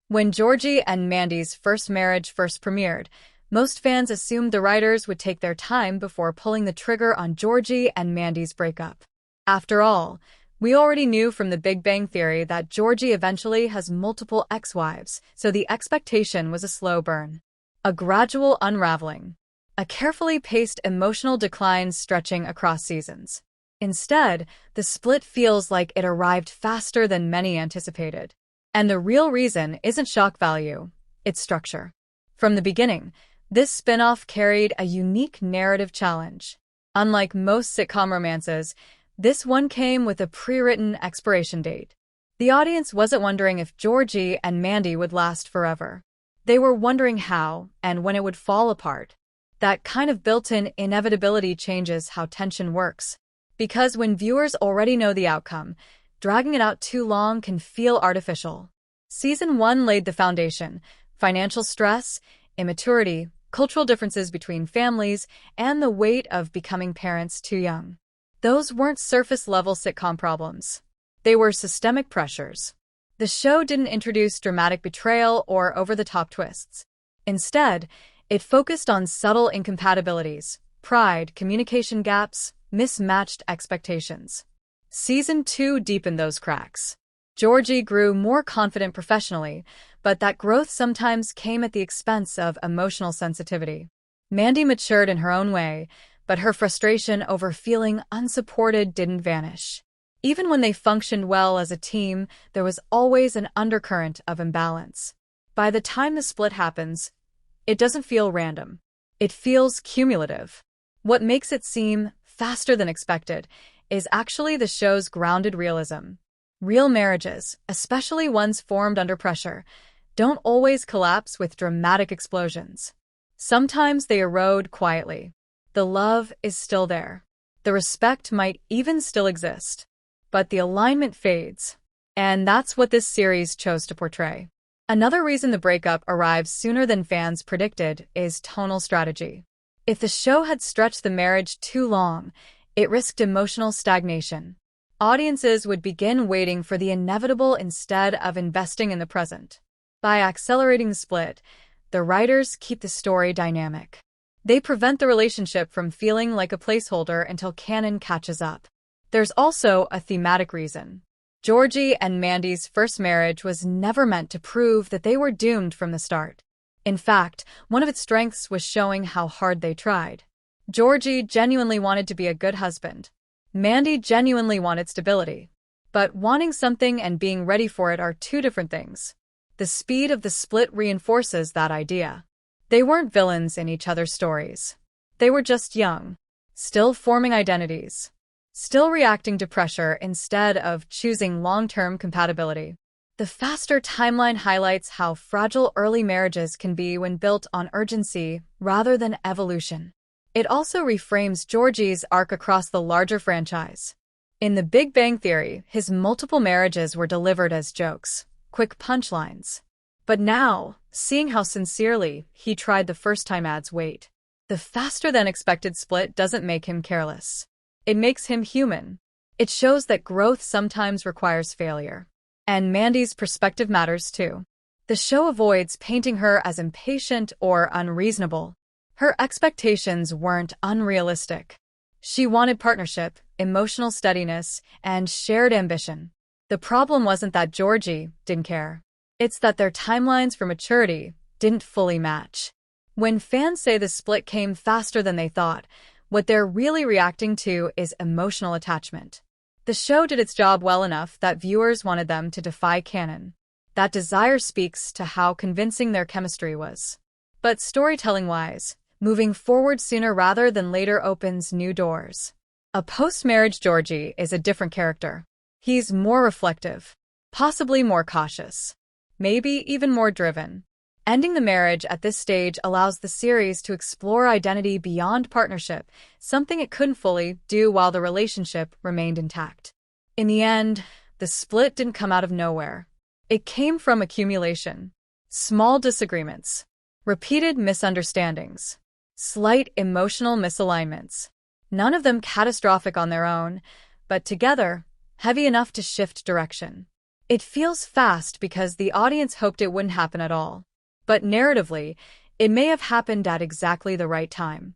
When Georgie and Mandy's first marriage first premiered, most fans assumed the writers would take their time before pulling the trigger on Georgie and Mandy's breakup. After all, we already knew from The Big Bang Theory that Georgie eventually has multiple ex-wives, so the expectation was a slow burn. A gradual unraveling. A carefully paced emotional decline stretching across seasons. Instead, the split feels like it arrived faster than many anticipated. And the real reason isn't shock value, it's structure. From the beginning, this spin-off carried a unique narrative challenge. Unlike most sitcom romances, this one came with a pre-written expiration date. The audience wasn't wondering if Georgie and Mandy would last forever. They were wondering how and when it would fall apart. That kind of built-in inevitability changes how tension works. Because when viewers already know the outcome, dragging it out too long can feel artificial. Season 1 laid the foundation: financial stress, immaturity, cultural differences between families, and the weight of becoming parents too young. Those weren't surface-level sitcom problems. They were systemic pressures. The show didn't introduce dramatic betrayal or over-the-top twists. Instead, it focused on subtle incompatibilities, pride, communication gaps, mismatched expectations. Season 2 deepened those cracks. Georgie grew more confident professionally, but that growth sometimes came at the expense of emotional sensitivity. Mandy matured in her own way, but her frustration over feeling unsupported didn't vanish. Even when they functioned well as a team, there was always an undercurrent of imbalance. By the time the split happens, it doesn't feel random. It feels cumulative. What makes it seem faster than expected is actually the show's grounded realism. Real marriages, especially ones formed under pressure, don't always collapse with dramatic explosions. Sometimes they erode quietly. The love is still there. The respect might even still exist. But the alignment fades. And that's what this series chose to portray. Another reason the breakup arrives sooner than fans predicted is tonal strategy. If the show had stretched the marriage too long, it risked emotional stagnation. Audiences would begin waiting for the inevitable instead of investing in the present. By accelerating the split, the writers keep the story dynamic. They prevent the relationship from feeling like a placeholder until canon catches up. There's also a thematic reason. Georgie and Mandy's first marriage was never meant to prove that they were doomed from the start. In fact, one of its strengths was showing how hard they tried. Georgie genuinely wanted to be a good husband. Mandy genuinely wanted stability. But wanting something and being ready for it are two different things. The speed of the split reinforces that idea. They weren't villains in each other's stories. They were just young, still forming identities, still reacting to pressure instead of choosing long-term compatibility. The faster timeline highlights how fragile early marriages can be when built on urgency rather than evolution. It also reframes Georgie's arc across the larger franchise. In The Big Bang Theory, his multiple marriages were delivered as jokes, quick punchlines. But now, seeing how sincerely he tried the first time adds weight. The faster-than-expected split doesn't make him careless. It makes him human. It shows that growth sometimes requires failure. And Mandy's perspective matters too. The show avoids painting her as impatient or unreasonable. Her expectations weren't unrealistic. She wanted partnership, emotional steadiness, and shared ambition. The problem wasn't that Georgie didn't care. It's that their timelines for maturity didn't fully match. When fans say the split came faster than they thought, what they're really reacting to is emotional attachment. The show did its job well enough that viewers wanted them to defy canon. That desire speaks to how convincing their chemistry was. But storytelling-wise, moving forward sooner rather than later opens new doors. A post-marriage Georgie is a different character. He's more reflective, possibly more cautious, maybe even more driven. Ending the marriage at this stage allows the series to explore identity beyond partnership, something it couldn't fully do while the relationship remained intact. In the end, the split didn't come out of nowhere. It came from accumulation. Small disagreements, repeated misunderstandings, slight emotional misalignments. None of them catastrophic on their own, but together, heavy enough to shift direction. It feels fast because the audience hoped it wouldn't happen at all. But narratively, it may have happened at exactly the right time.